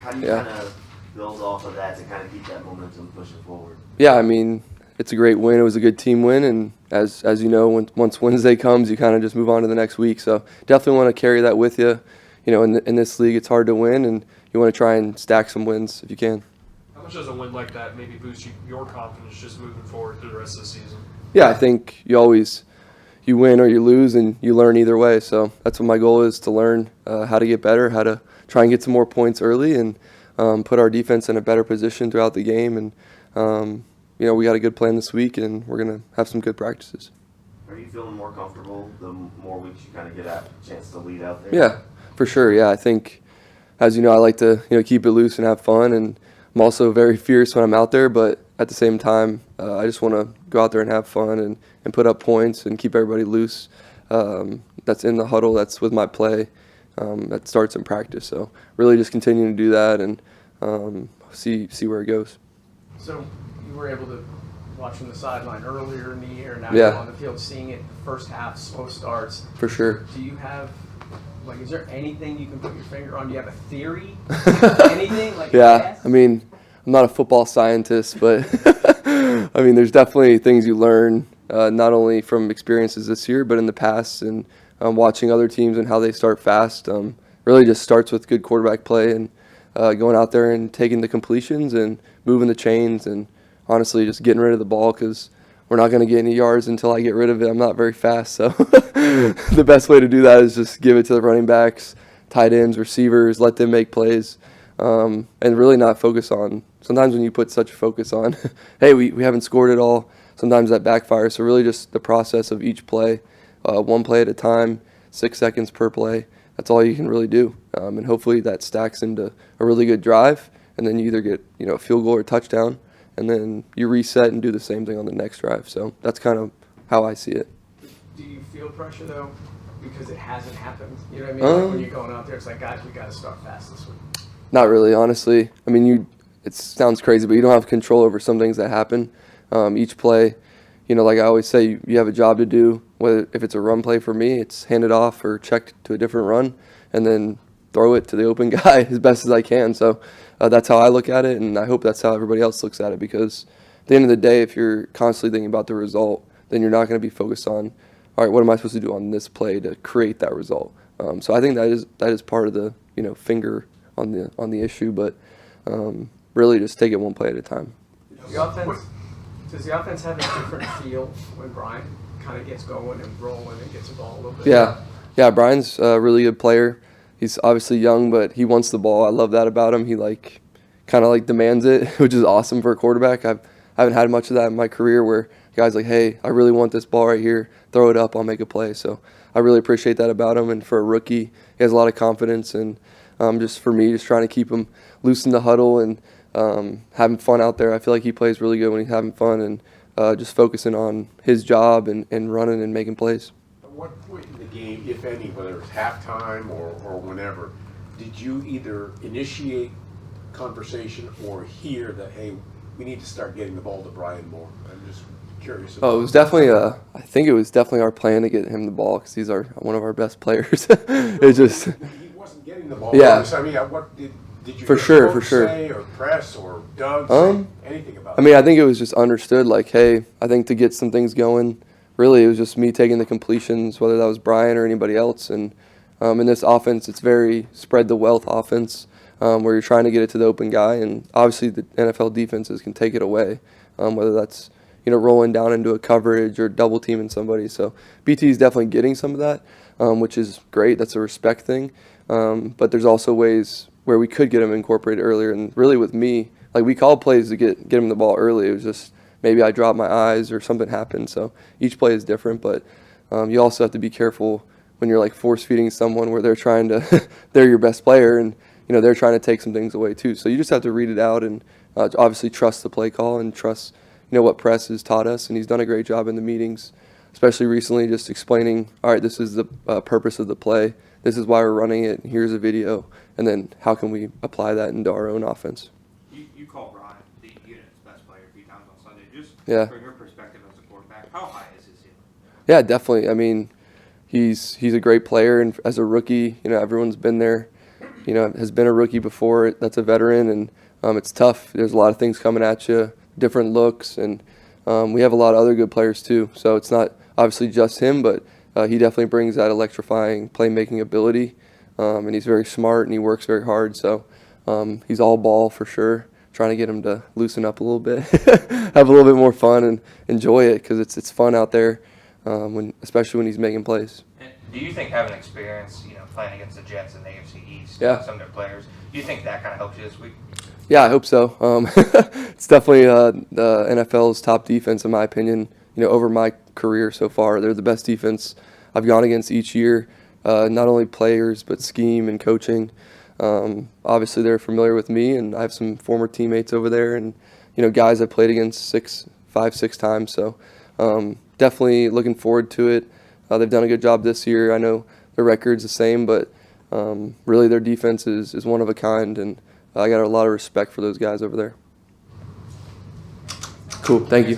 How do you kind of build off of that to kind of keep that momentum pushing forward? Yeah, I mean, it's a great win. It was a good team win, and as you know, once Wednesday comes, you kind of just move on to the next week. So definitely want to carry that with you. You know, in this league, it's hard to win, and you want to try and stack some wins if you can. How much does a win like that maybe boost your confidence just moving forward through the rest of the season? Yeah, I think you win or you lose, and you learn either way. So that's what my goal is, to learn how to get better, how to try and get some more points early, and put our defense in a better position throughout the game. And you know, we got a good plan this week, and we're gonna have some good practices. Are you feeling more comfortable the more weeks you kind of get a chance to lead out there? Yeah, for sure. Yeah, I think, as you know, I like to keep it loose and have fun, and I'm also very fierce when I'm out there. But at the same time, I just want to go out there and have fun and put up points and keep everybody loose. That's in the huddle. That's with my play. That starts in practice. So really, just continuing to do that and see where it goes. So you were able to watch from the sideline earlier in the year, now Yeah. you're on the field seeing it the first half, slow starts. For sure. Do you have, like, is there anything you can put your finger on? Do you have a theory? Anything? Like, Yeah, yes? I mean, I'm not a football scientist, but I mean, there's definitely things you learn, not only from experiences this year, but in the past, and watching other teams and how they start fast. Really just starts with good quarterback play and going out there and taking the completions and moving the chains, and honestly just getting rid of the ball, because we're not going to get any yards until I get rid of it. I'm not very fast, so the best way to do that is just give it to the running backs, tight ends, receivers, let them make plays, and really not focus on. Sometimes when you put such a focus on, hey, we haven't scored at all, sometimes that backfires. So really just the process of each play, one play at a time, 6 seconds per play. That's all you can really do, and hopefully that stacks into a really good drive, and then you either get a field goal or touchdown, and then you reset and do the same thing on the next drive. So that's kind of how I see it. Do you feel pressure, though, because it hasn't happened? You know what I mean? Like when you're going out there, it's like, guys, we got to start fast this week. Not really, honestly. I mean, it sounds crazy, but you don't have control over some things that happen. Each play, like I always say, you have a job to do. Whether if it's a run play for me, it's hand it off or check to a different run, and then throw it to the open guy as best as I can. So that's how I look at it, and I hope that's how everybody else looks at it, because at the end of the day, if you're constantly thinking about the result, then you're not going to be focused on, all right, what am I supposed to do on this play to create that result? So I think that is part of the finger on the issue, but really just take it one play at a time. Does the offense have a different feel when Brian kind of gets going and rolling and gets the ball a little bit? Yeah. Brian's a really good player. He's obviously young, but he wants the ball. I love that about him. He kind of demands it, which is awesome for a quarterback. I haven't had much of that in my career, where guys like, hey, I really want this ball right here. Throw it up, I'll make a play. So I really appreciate that about him. And for a rookie, he has a lot of confidence. And just for me, just trying to keep him loose in the huddle and having fun out there. I feel like he plays really good when he's having fun, and just focusing on his job and running and making plays. At what point in the game, if any, whether it's halftime or whenever, did you either initiate conversation or hear that, hey, we need to start getting the ball to Brian more? I'm just curious. It was definitely I think it was definitely our plan to get him the ball, because he's one of our best players. It's just he wasn't getting the ball. Yeah. I mean, what did you For hear sure. say or press or Doug say anything about I mean, I think it was just understood, hey, I think to get some things going, really it was just me taking the completions, whether that was Brian or anybody else. And in this offense, it's very spread the wealth offense, where you're trying to get it to the open guy. And obviously the NFL defenses can take it away, whether that's rolling down into a coverage or double teaming somebody. So BT is definitely getting some of that, which is great. That's a respect thing. But there's also ways where we could get him incorporated earlier. And really with me, we called plays to get him the ball early. It was just maybe I dropped my eyes or something happened. So each play is different, but you also have to be careful when you're force feeding someone where they're trying to they're your best player, and they're trying to take some things away too. So you just have to read it out and obviously trust the play call and trust what Press has taught us, and he's done a great job in the meetings, especially recently, just explaining, all right, this is the purpose of the play. This is why we're running it. Here's a video. And then how can we apply that into our own offense? You call Brian the unit's best player a few times on Sunday. Just from your perspective as a quarterback, how high is his ceiling? Yeah, definitely. I mean, he's a great player, and as a rookie, everyone's been there, has been a rookie before. That's a veteran, and it's tough. There's a lot of things coming at you, different looks, and we have a lot of other good players too. So it's not obviously just him, but he definitely brings that electrifying playmaking ability, and he's very smart and he works very hard. So he's all ball for sure. Trying to get him to loosen up a little bit, have a little bit more fun, and enjoy it because it's fun out there, especially when he's making plays. And do you think having experience, playing against the Jets and the AFC East, Yeah. some of their players, do you think that kind of helps you this week? Yeah, I hope so. It's definitely the NFL's top defense, in my opinion. Over my career so far, they're the best defense I've gone against each year. Not only players, but scheme and coaching. Obviously, they're familiar with me, and I have some former teammates over there, and guys I've played against 5, 6 times. So definitely looking forward to it. They've done a good job this year. I know their record's the same, but really their defense is one of a kind, and I got a lot of respect for those guys over there. Cool. Thank you.